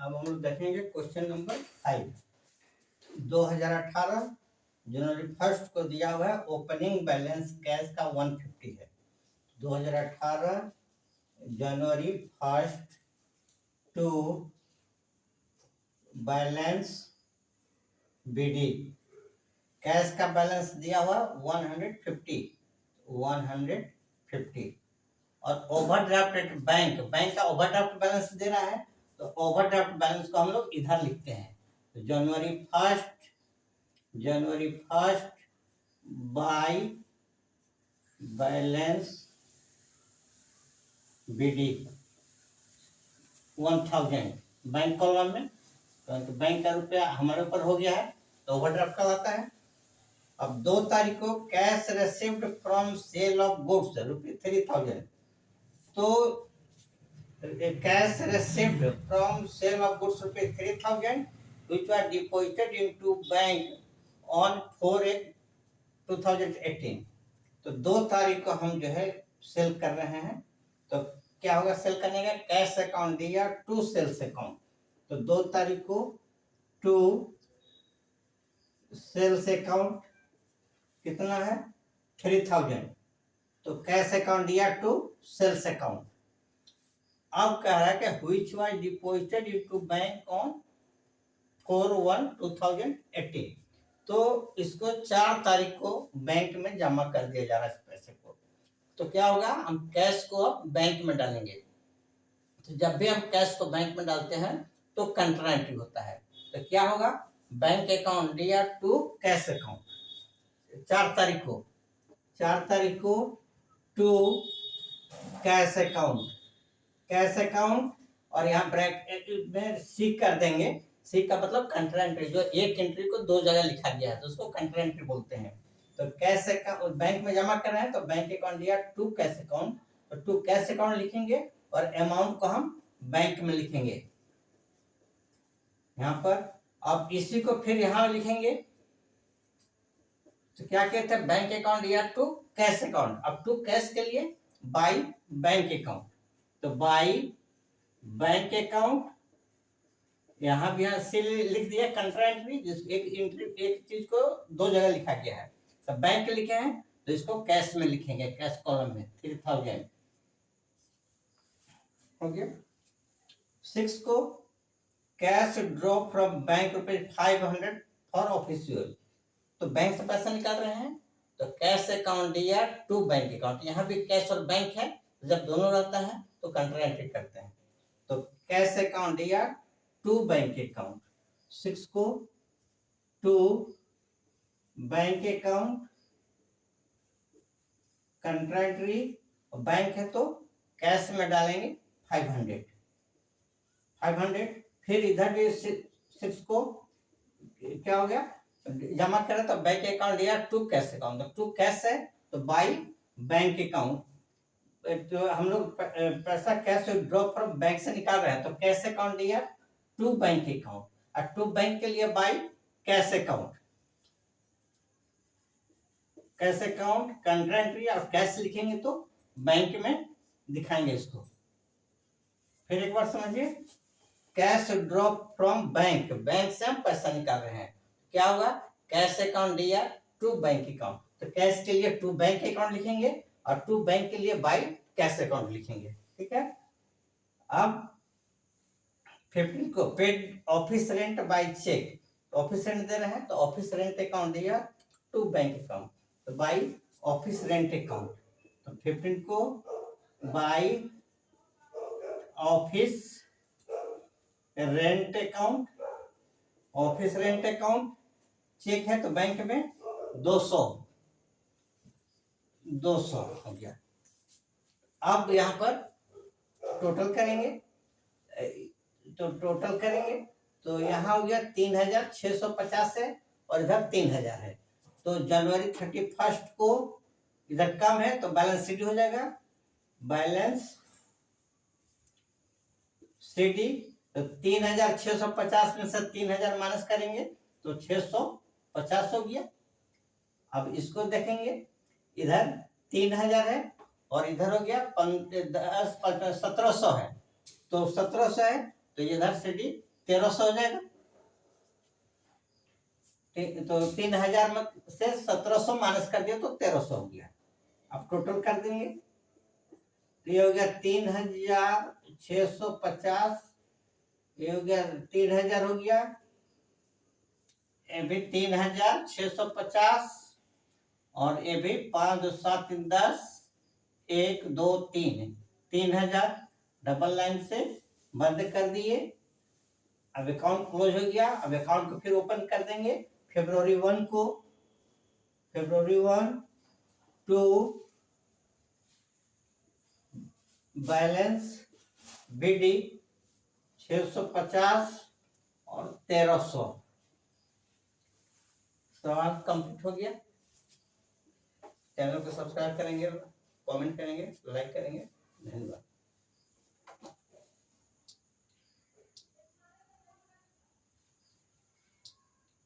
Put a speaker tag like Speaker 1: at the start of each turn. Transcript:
Speaker 1: अब हम लोग देखेंगे क्वेश्चन नंबर 5। 2018 जनवरी 1 को दिया हुआ है, ओपनिंग बैलेंस कैश का 150 है। 2018 जनवरी 1 टू बैलेंस बीडी, कैश का बैलेंस दिया हुआ 150 और ओवरड्राफ्ट बैंक का ओवरड्राफ्ट बैलेंस दे रहा है, तो ओवरड्राफ्ट बैलेंस को हम लोग इधर लिखते हैं। तो जनवरी first by balance BD 1000 bank column में, तो बैंक का रुपया हमारे ऊपर हो गया है, तो ओवरड्राफ्ट कब आता है। अब 2 तारीख को cash received from sale of goods ₹3000, तो cash received from sale of goods ₹3000 which were deposited into bank on 4/8/2018। तो 2 तारीख को हम जो है सेल कर रहे हैं, तो क्या होगा सेल करने का, कैश अकाउंट दिया टू सेल्स अकाउंट, तो 2 तारीख को टू सेल्स अकाउंट कितना है 3000, तो कैश अकाउंट दिया टू सेल्स अकाउंट। अब कह रहा है कि which was deposited into bank on 4/1/2018, तो इसको 4 तारीख को बैंक में जमा कर दिया जा रहा है इस पैसे को। तो क्या होगा, हम कैश को अब बैंक में डालेंगे। तो जब भी हम कैश को बैंक में डालते हैं तो कंट्रा एंट्री होता है। तो क्या होगा, बैंक अकाउंट दिया टू कैश अकाउंट 4 तारीख को टू कैश अकाउंट और यहाँ ब्रैकेट में सी कर देंगे। सी का मतलब कंट्रा एंट्री, जो एक एंट्री को 2 जगह लिखा गया है तो उसको कंट्रा एंट्री बोलते हैं। तो कैश अकाउंट बैंक में जमा कर रहे हैं, तो बैंक अकाउंट दिया टू कैश अकाउंट, तो टू कैश अकाउंट लिखेंगे और अमाउंट को हम बैंक में लिखेंगे यहाँ पर। अब इसी को फिर यहाँ लिखेंगे, तो क्या कहते हैं, बैंक अकाउंट या टू कैश अकाउंट। अब टू कैश के लिए बाय बैंक अकाउंट, तो बाय बैंक अकाउंट, यहाँ भी से लिख दिया कंट्रा एंट्री, जिस एक चीज को 2 जगह लिखा गया है। तो बैंक लिखे हैं तो इसको कैश में लिखेंगे, कैश कॉलम में 3000 हो गया। 6 को cash draw from bank ₹500 for official, तो बैंक से पैसा निकाल रहे हैं, तो कैश अकाउंट दिया टू बैंक अकाउंट। यहाँ भी कैश और बैंक है, जब दोनों रहता है तो कंट्रा एंट्री करते हैं। तो कैश अकाउंट दिया टू बैंक अकाउंट। 6 को to bank account contra entry, bank है तो कैश में डालेंगे 500। फिर इधर भी 6 को क्या हो गया, जमा करें तो बैंक अकाउंट दिया टू कैश अकाउंट, तो टू कैश है तो बाय बैंक अकाउंट। तो हम लोग पैसा कैश ड्रॉ फ्रॉम बैंक से निकाल रहे हैं, तो कैश अकाउंट दिया टू बैंक अकाउंट, और टू बैंक के लिए by cash account contra entry और कैश लिखेंगे तो बैंक में दिखाएंगे इसको। फिर एक बार समझिए, कैश ड्रॉ फ्रॉम बैंक से हम पैसा निकाल रहे हैं, क्या होगा, कैश अकाउंट दिया टू बैंक अकाउंट, तो कैश के लिए टू बैंक अकाउंट लिखेंगे और टू बैंक के लिए बाय कैश अकाउंट लिखेंगे। ठीक है। अब 15 को paid office rent by cheque, office rent दे रहे हैं तो ऑफिस रेंट अकाउंट दिया टू बैंक अकाउंट, तो बाय ऑफिस रेंट अकाउंट। तो 15 को by office rent account, office rent account, cheque है तो बैंक में 200 हो गया। अब यहाँ पर टोटल करेंगे, तो यहाँ हो गया 3650 है और इधर 3000 है। तो जनवरी 31 को इधर कम है तो बैलेंस शीट हो जाएगा, बैलेंस सीडी। तो 3650 में से 3000 माइनस करेंगे तो 650 हो गया। अब इसको देखेंगे, इधर 3000 है और इधर हो गया 1700 है, तो 1700 है तो इधर से भी 1300 हो जाएगा। तो 3000 में से 1700 माइनस कर दिया तो 1300 हो गया। अब टोटल कर देंगे तो ये हो गया 3650, ये हो गया 3000 हो गया, ये भी 3650, और ये भी 5 2 7 3 10, 1 2 3, 3000 डबल लाइन से बंद कर दिए। अब अकाउंट क्लोज हो गया। अब अकाउंट को फिर ओपन कर देंगे February 1 को, February 1 टू बैलेंस BD 650 और 1300। सवाल कंप्लीट हो गया। चैनल को सब्सक्राइब करेंगे, कमेंट करेंगे, लाइक करेंगे। धन्यवाद।